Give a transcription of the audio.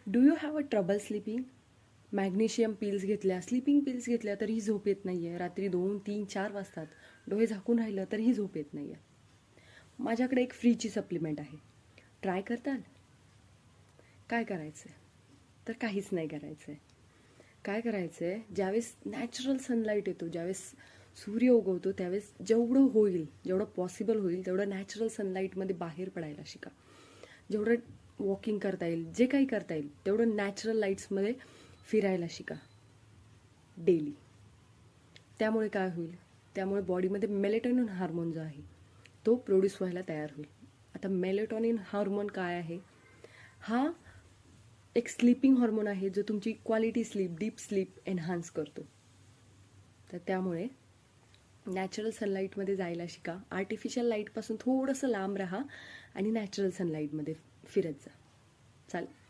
Do you have a trouble sleeping? Magnesium pills घेतल्या, sleeping pills घेतल्या तरीही झोप येत नाही आहे. रात्री 2, 3, 4 वाजतात. डोळे झाकून राहिलं तरीही झोप येत नाही आहे. माझ्याकडे एक फ्रीची सप्लिमेंट आहे. ट्राय करताल? काय करायचं आहे? तर काहीच नाही करायचं आहे. काय करायचं आहे, ज्यावेळेस नॅचरल सनलाईट येतो, ज्यावेळेस सूर्य उगवतो, त्यावेळेस जेवढं होईल, जेवढं पॉसिबल होईल तेवढं नॅचरल सनलाईटमध्ये बाहेर पडायला शिका. जेवढं वॉकिंग करता येईल, जे काही करता येईल तेवढं नॅचरल लाईट्समध्ये फिरायला शिका डेली. त्यामुळे काय होईल, त्यामुळे बॉडीमध्ये मेलेटॉनिन हार्मोन जो आहे तो प्रोड्यूस व्हायला तयार होईल. आता मेलेटॉनिन हार्मोन काय आहे? हा एक स्लीपिंग हॉर्मोन आहे जो तुमची quality sleep, deep sleep enhance करतो. तर त्यामुळे नॅचरल सनलाईटमध्ये जायला शिका. आर्टिफिशियल लाईटपासून थोडंसं लांब राहा आणि नॅचरल सनलाईटमध्ये फिरत जा. चालेल.